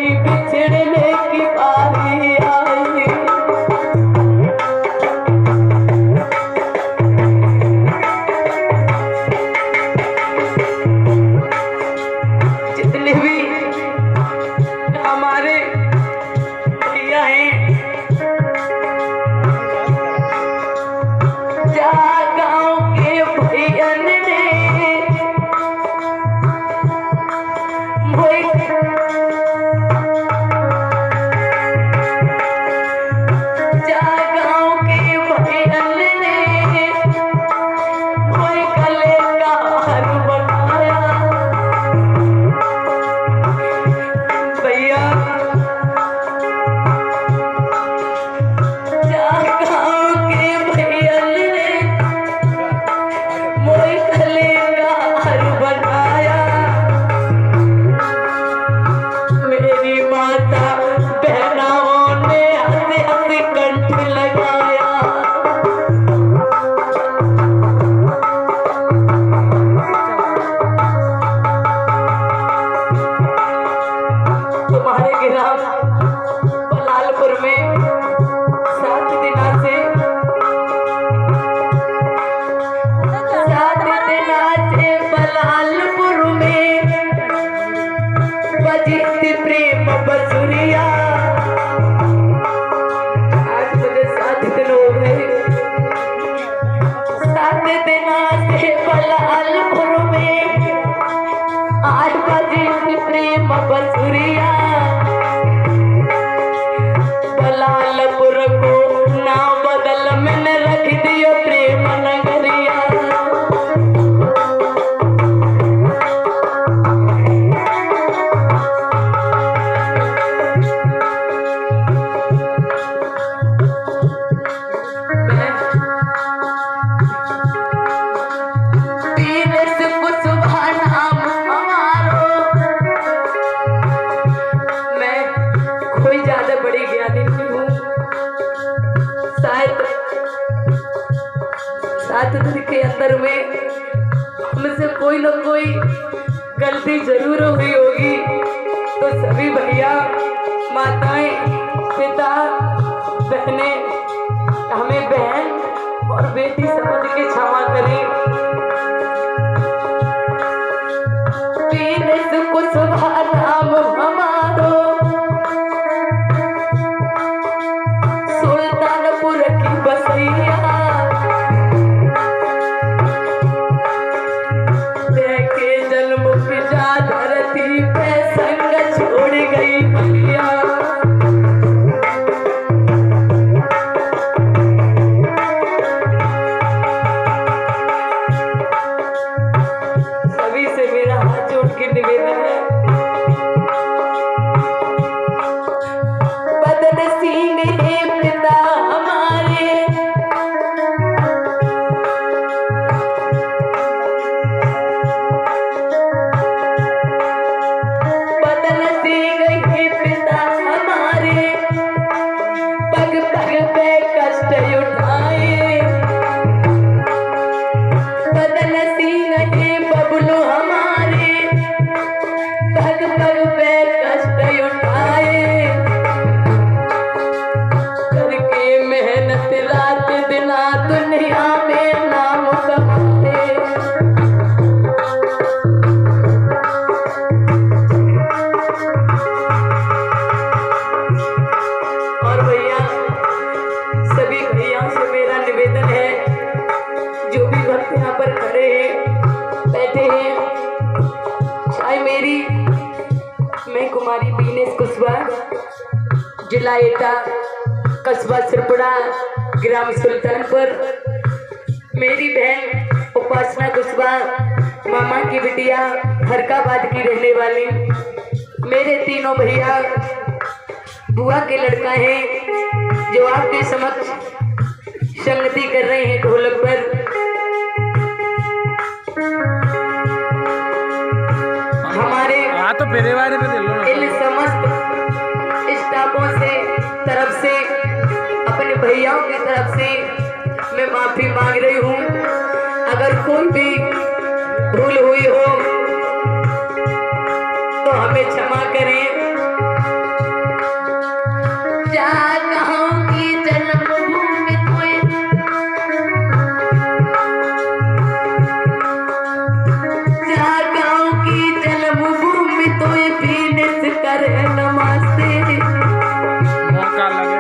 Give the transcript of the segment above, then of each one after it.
कोई बिछड़ने की बारी आई। जितने भी हमारे भैया हैं, गाँव के भैयन ने प्रेम बसुरिया। आज मुझे 7 दिन हो गए, 7 दिन से बलालपुर में 8 बजे प्रेम बसुरिया। बलालपुर को नाम बदल मैंने रख दियो प्रेम नगरिया। के अंदर में हमसे कोई न कोई गलती जरूर हुई होगी, तो सभी भैया माताएं पिता बहनें हमें बहन और बेटी समझ के क्षमा करें। को सुबह नाम हमारो सुल्तानपुर की बसैया। धरती पे संग छोड़ गई भैया। सभी से मेरा हाथ जोड़ के निवेदन है, बदनसीब है पिता हमारे, यहाँ पर खड़े हैं, बैठे हैं, चाहे मेरी, मैं कुमारी बीनेश कुशवाहा, जिला एटा, कस्बा सिरपुरा, ग्राम सुल्तानपुर। मेरी बहन उपासना कुशवाहा, मामा की बिटिया, फरकाबाद की रहने वाली। मेरे तीनों भैया बुआ के लड़का हैं जो आपके समक्ष संगति कर रहे हैं ढोलक पर। हमारे तो मेरे बारे में इन समस्त स्टाफों से तरफ से, अपने भैयाओं की तरफ से मैं माफी मांग रही हूँ। अगर कोई भी भूल हुई हो तो हमें क्षमा करें। करे नमस्ते। मौका लगे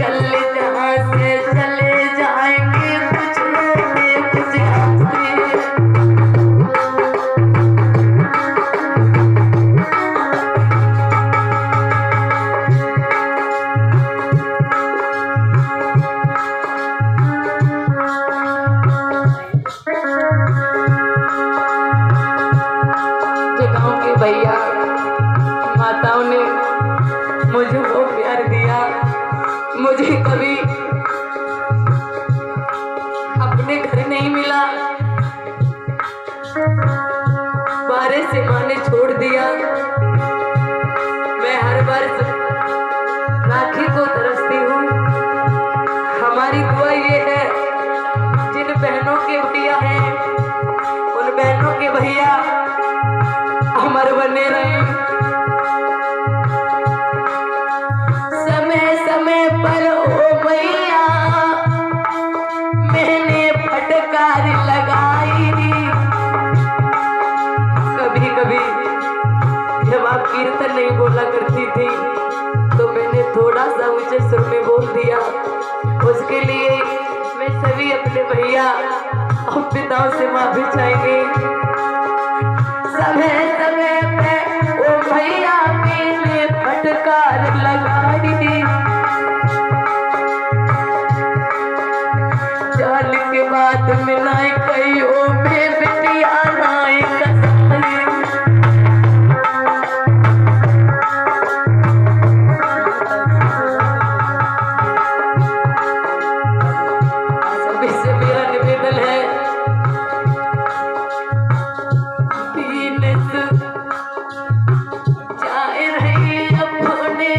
कल जहाँ से चले जाएंगे कुछ रोते कुछ हंसते। गाँव के भैया माताओं ने मुझे वो प्यार दिया, मुझे कभी अपने घर नहीं मिला, बारे से माँ ने छोड़ दिया। मैं हर बार राखी को तरसती हूँ। हमारी दुआ ये है, जिन बहनों के भैया हैं उन बहनों के भैया अमर बने रहे। समय समय पर ओ भैया मैंने फटकार लगाई। कभी कभी जब आप कीर्तन नहीं बोला करती थी तो मैंने थोड़ा सा ऊंचे सुर में बोल दिया। उसके लिए मैं सभी अपने भैया और पिताओं से माफी चाहेंगे। समय समय पे ओ भैया मैंने फटकार लगाई। जाल के बाद मिलाई कई ओ में बिटिया नाई कसाई। सभी से मेरा निवेदन है, जाए रही अपने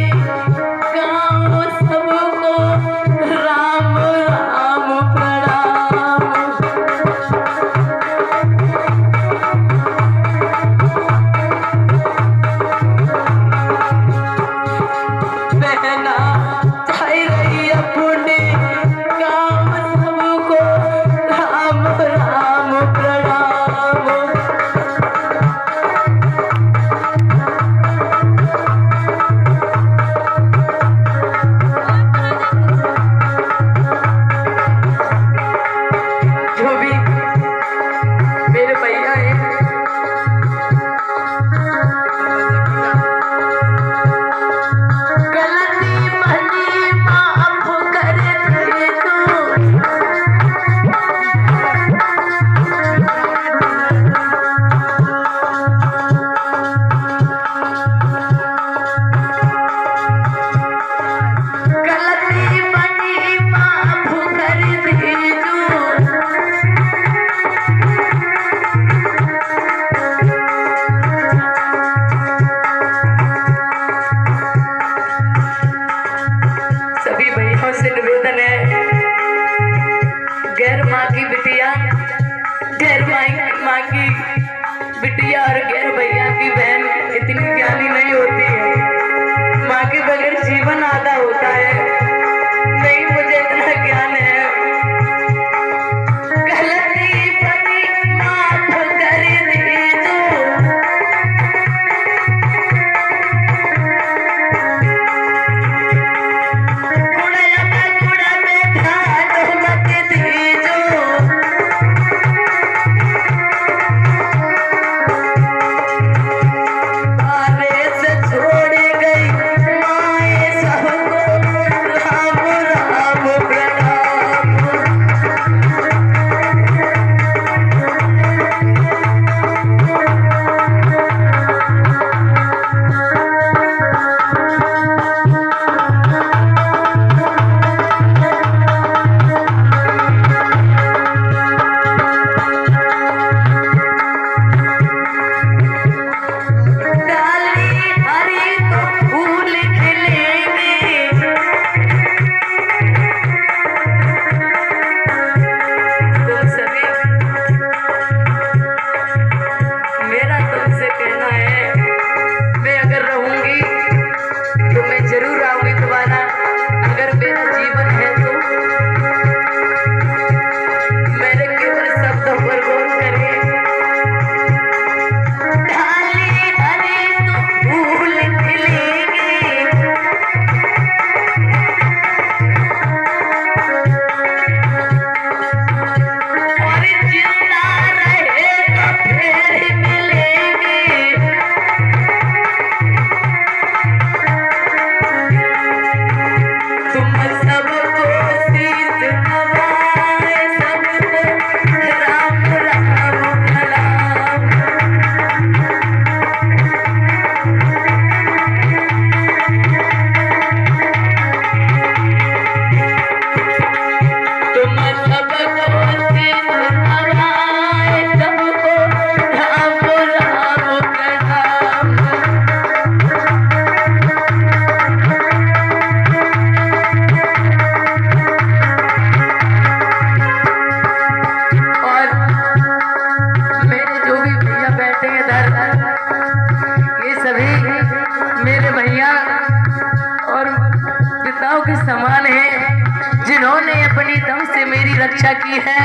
इच्छा की है।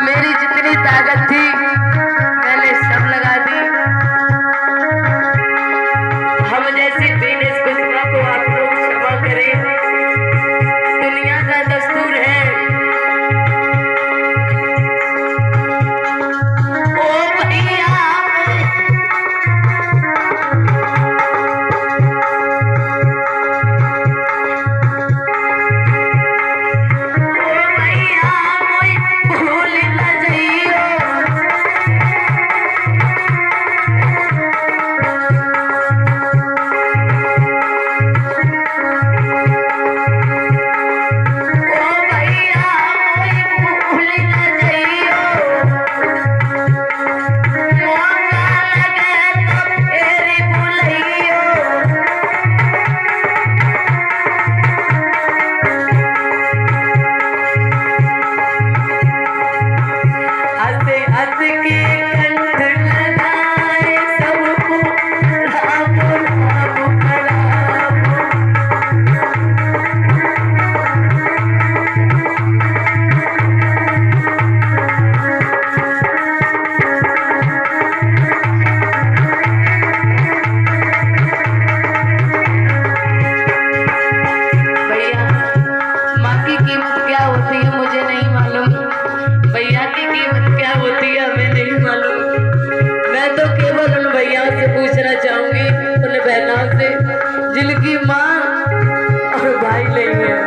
मेरी जितनी ताकत थी मैंने सब लगा दी। हम जैसी बीनेश कुशवाहा को आप लोग क्षमा करें, दुनिया का दस्तूर है। जिनकी माँ और भाई नहीं है।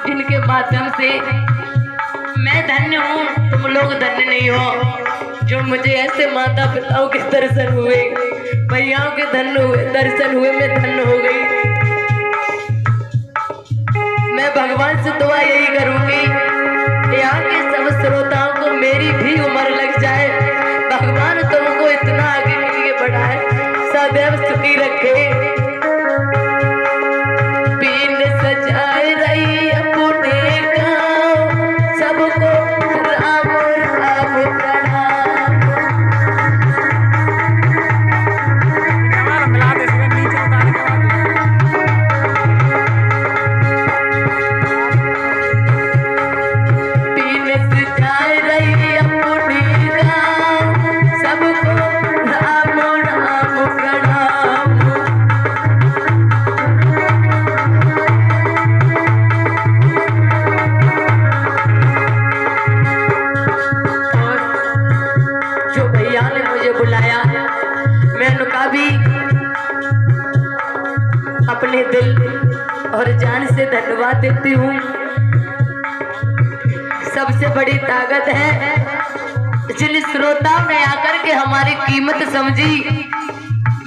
जिनके माध्यम से मैं धन्य हूँ, तुम लोग धन्य नहीं हो। जो मुझे ऐसे माता पिताओं के दर्शन हुए, भैयाओं के दर्शन हुए, मैं धन्य हो गई। मैं भगवान से दुआ यही करूंगी, यहाँ के सब श्रोताओं को मेरी भी उम्र लग जाए। भगवान तुमको इतना आगे के लिए बढ़ाए, सदैव सुखी रखे। सजाए रही अपने गाँव, सबको राम राम प्रणाम। पीने सजाए रही अपने गाँव, सबको राम राम प्रणाम। बुलाया, मैं उनका भी अपने दिल और जान से धन्यवाद देती हूँ। सबसे बड़ी ताकत है जिन श्रोताओं ने आकर के हमारी कीमत समझी,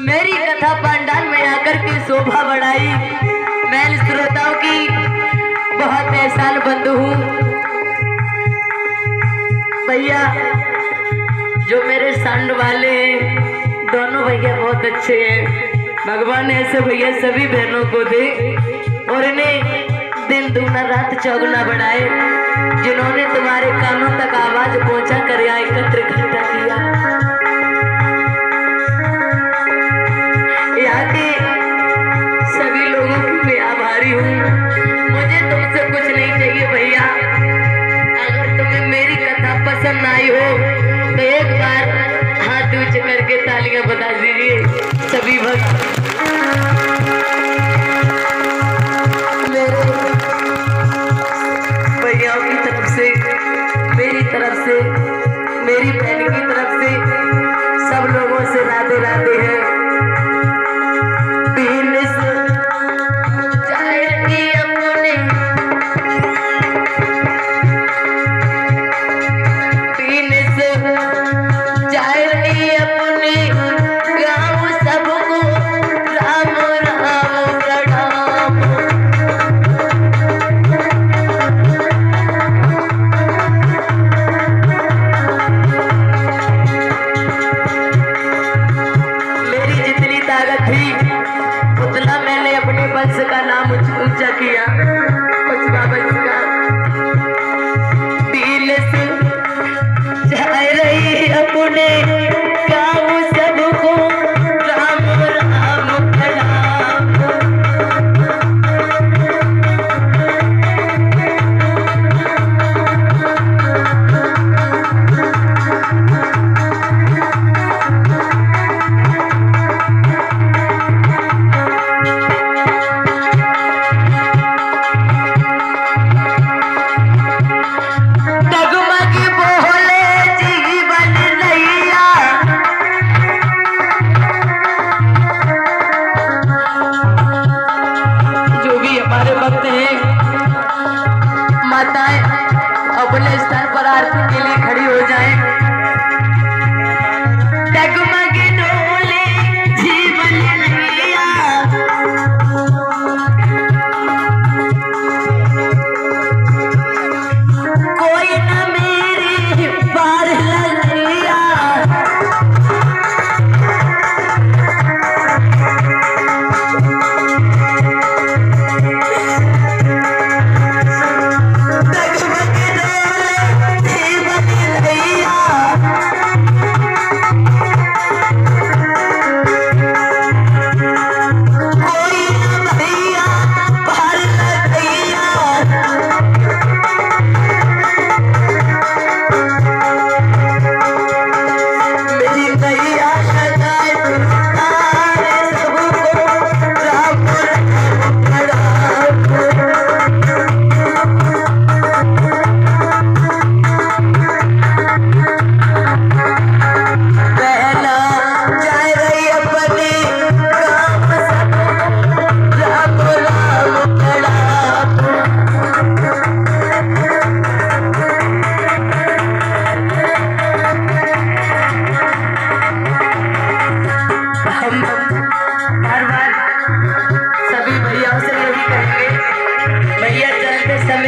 मेरी कथा पंडाल में आकर के शोभा बढ़ाई। मैं इन श्रोताओं की बहुत एहसान बंद हूँ। भैया जो मेरे सांड वाले हैं, दोनों भैया बहुत अच्छे हैं। भगवान ऐसे भैया सभी बहनों को दे और इन्हें दिन दूना रात चौगुना बढ़ाए, जिन्होंने तुम्हारे कानों तक आवाज पहुंचा कर यहाँ एकत्र इकट्ठा किया। यहाँ के सभी लोगों की मैं आभारी हूँ। मुझे तुमसे कुछ नहीं चाहिए भैया। अगर तुम्हें मेरी कथा पसंद आई हो तो एक बार हाथ ऊंचे करके तालियां बजा दीजिए सभी भक्त। मेरे भैयाओं की तरफ से, मेरी तरफ से, मेरी बहन की तरफ से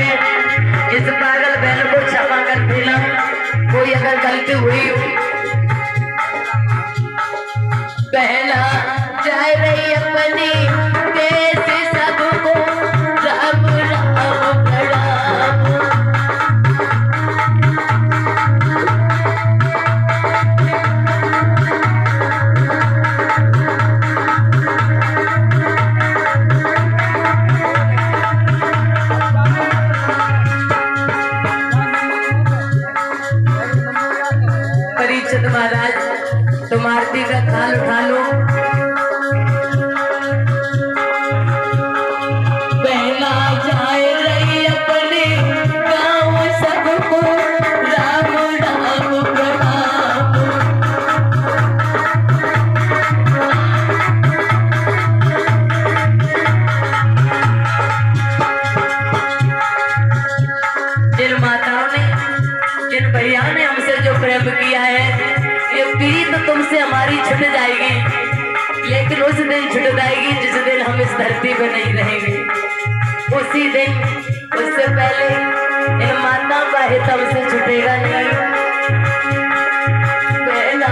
में इस पागल बहन को क्षमा कर देना। कोई अगर गलती हुई बहना जाए रही अपनी देश सबको राम राम प्रणाम। परीक्षित महाराज तुम आरती का थाल उठा लो। बहना जाए रही अपने गाँव सबको राम राम प्रणाम। जिन माताओं ने जिन भैया ने हमसे जो प्रेम किया है, ये प्रीत तुमसे हमारी छूट जाएगी, लेकिन उस दिन छूट जाएगी जिस दिन हम इस धरती पर नहीं रहेंगे। उसी दिन, उससे पहले इन माताओं का हित हमसे छूटेगा नहीं। पहला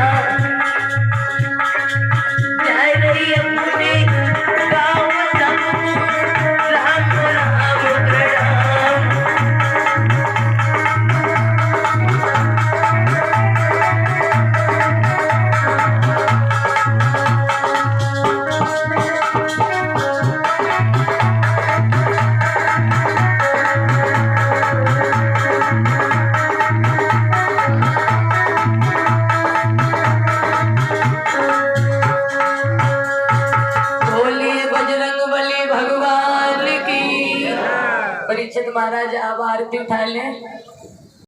जाए रही अपने गाँव सबको राम राम प्रणाम। परीक्षित महाराज आप आरती उठा लें।